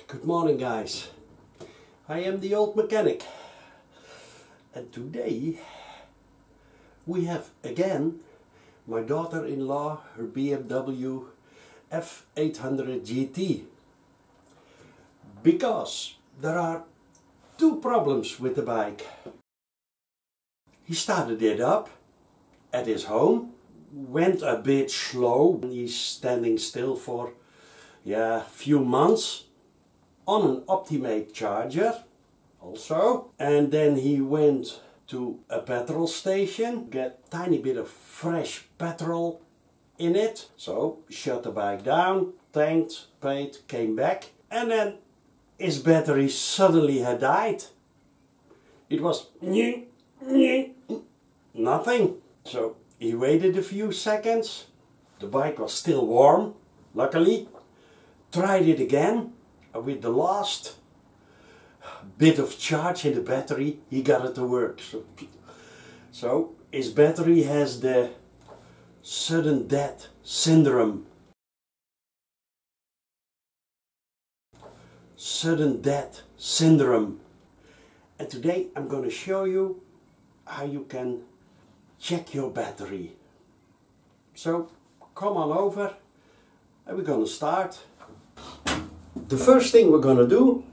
Good morning, guys. I am the old mechanic, and today we have again my daughter-in-law, her BMW F800Gt, because there are two problems with the bike. He started it up at his home, went a bit slow. He's standing still for a few months on an Optimate charger also, and then he went to a petrol station, get a tiny bit of fresh petrol in it, so shut the bike down, tanked, paid, came back, and then his battery suddenly had died. It was nothing. So he waited a few seconds, the bike was still warm, luckily, tried it again. With the last bit of charge in the battery, he got it to work. So his battery has the sudden death syndrome. Sudden death syndrome. And today I'm going to show you how you can check your battery. So come on over and we're going to start. The first thing we're going to do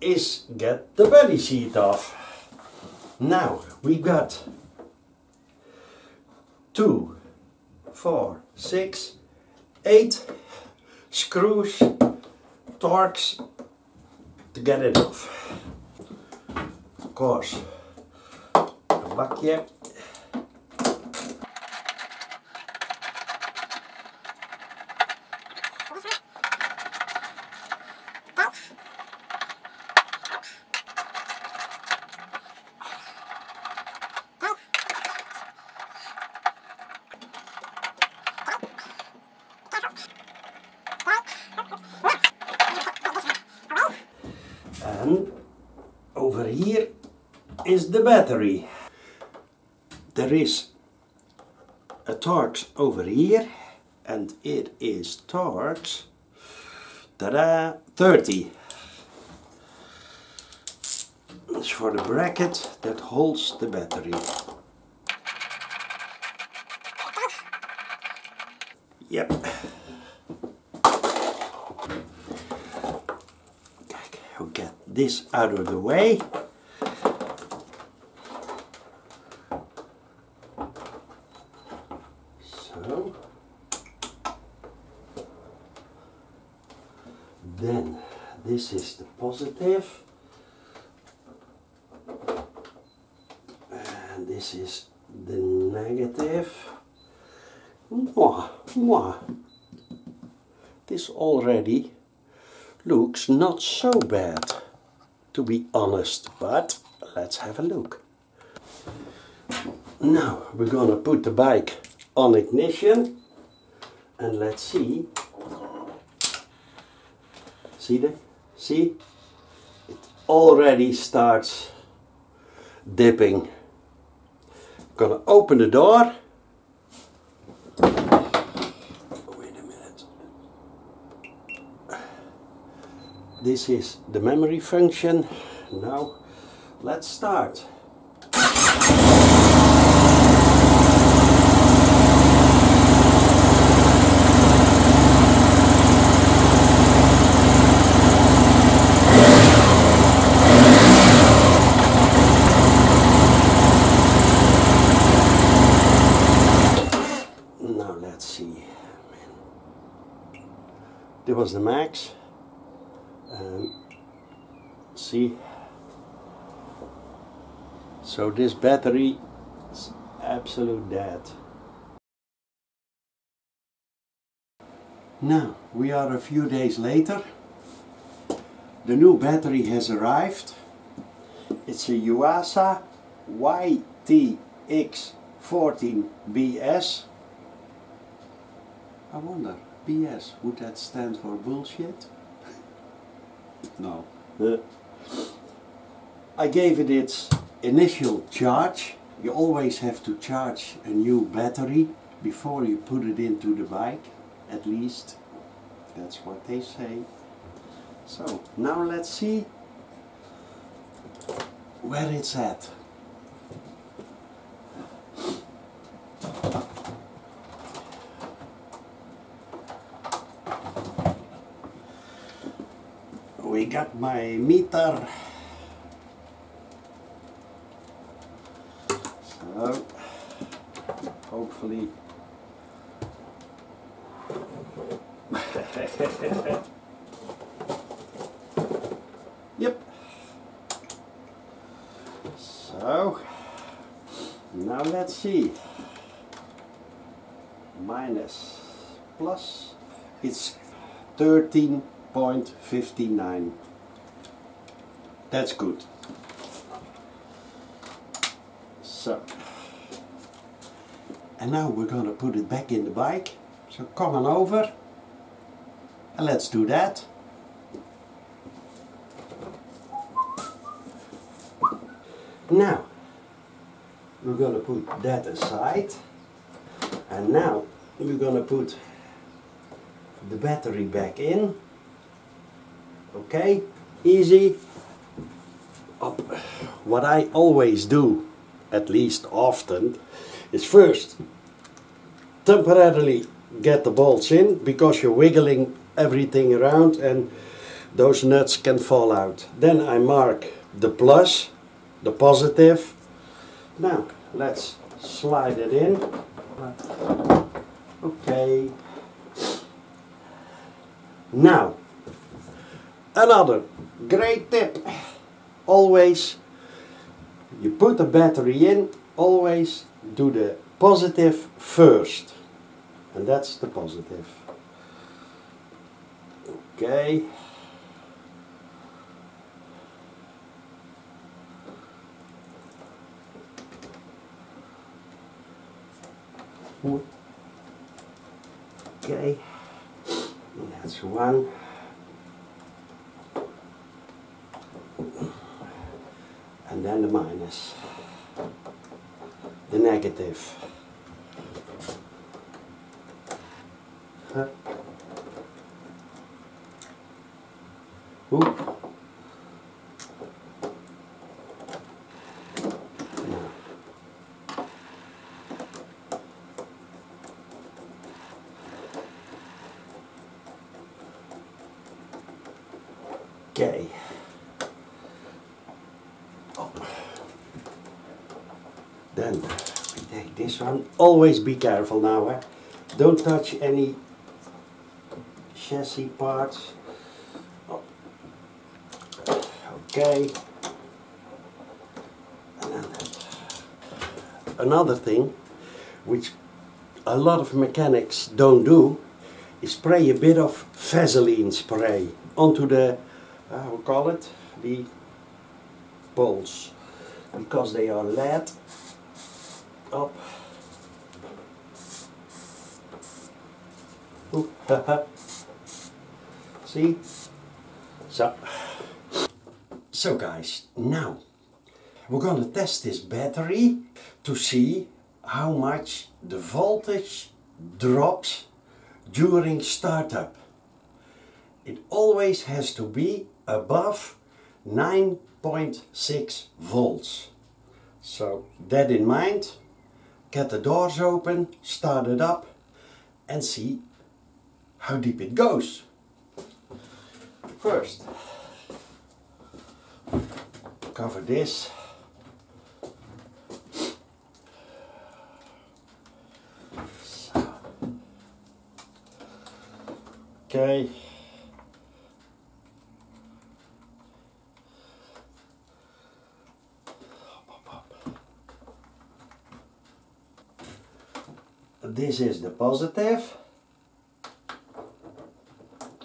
is get the body sheet off. Now we've got 2, 4, 6, 8 screws, Torx to get it off. Of course, een bakje. And over here is the battery. There is a Torx over here, and it is Torx 30. It's for the bracket that holds the battery. Yep. We'll get this out of the way. So then this is the positive and this is the negative. This already looks not so bad, to be honest, but let's have a look. Now we're gonna put the bike on ignition and let's see. See? It already starts dipping. Gonna open the door. Wait a minute. This is the memory function. Now let's start. Now let's see. This was the max. See, so this battery is absolute dead. Now we are a few days later. The new battery has arrived. It's a Yuasa YTX14BS. I wonder, BS, would that stand for bullshit? No. I gave it its initial charge. You always have to charge a new battery before you put it into the bike, at least. That's what they say. So now let's see where it's at. We got my meter. So hopefully yep. So now let's see. Minus plus, it's 13.59. That's good. So, and now we're gonna put it back in the bike. So come on over and let's do that. Now we're gonna put that aside, and now we're gonna put the battery back in. Okay, easy. Up. What I always do, at least often, is first temporarily get the bolts in, because you're wiggling everything around and those nuts can fall out. Then I mark the plus, the positive. Now let's slide it in. Okay. Now, another great tip. Always, you put the battery in, always do the positive first. And that's the positive. Okay. Okay. That's one. And then the minus, the negative. Oop. Okay. Then we take this one. Always be careful now, eh? Don't touch any chassis parts. Oh. Okay. And then another thing which a lot of mechanics don't do is spray a bit of Vaseline spray onto the we call it the bolts, because they are lead. Up. See? So guys, now we're gonna test this battery to see how much the voltage drops during startup. It always has to be above 9.6 volts. So that in mind, get the doors open, start it up and see how deep it goes. First, cover this. So. Okay. This is the positive.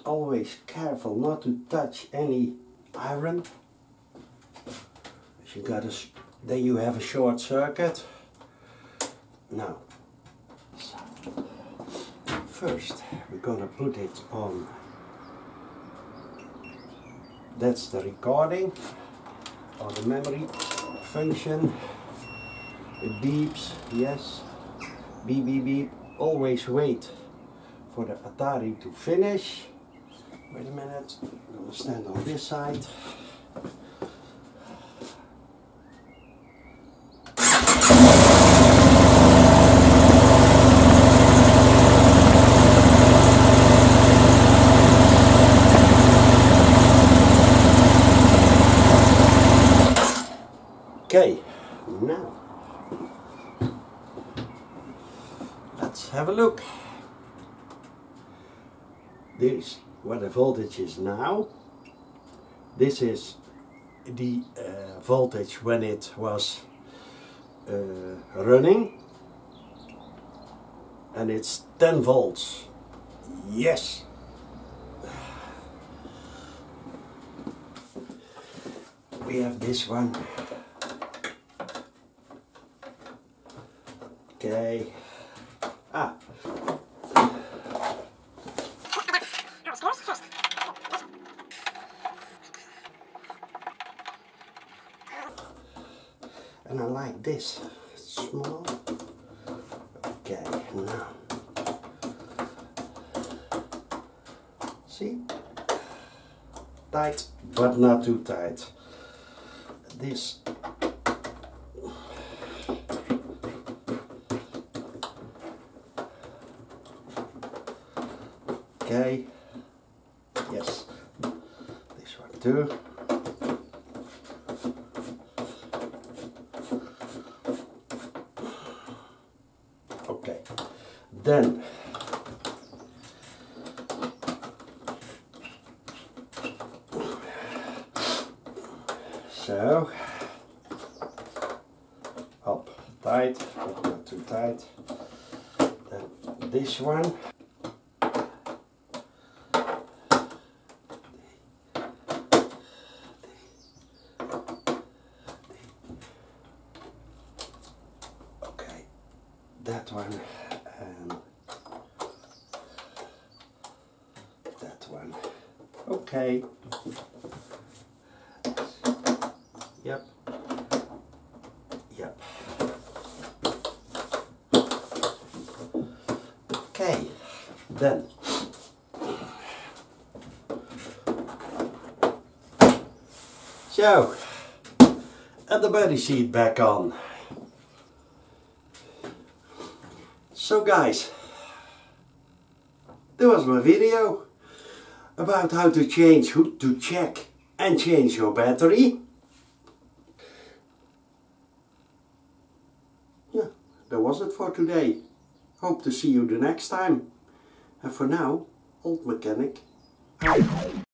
Always careful not to touch any iron. You gotta, then you have a short circuit. Now, so first we're gonna put it on. That's the recording or the memory function. It beeps, yes. Beep, beep, beep. Always wait for the Atari to finish. Wait a minute, I'm going to stand on this side. Okay, now let's have a look. This is what the voltage is now. This is the voltage when it was running, and it's 10 volts. Yes! We have this one. Okay. And I like this. It's small. Okay, now. See? Tight, but not too tight. This. Okay. Yes. This one too. Okay. Then so up tight, but not too tight. Then this one. That one and that one. Okay. Yep. Yep. Okay. Then so, and the body sheet back on. So guys, that was my video about how to check and change your battery. Yeah, that was it for today. Hope to see you the next time. And for now, old mechanic out.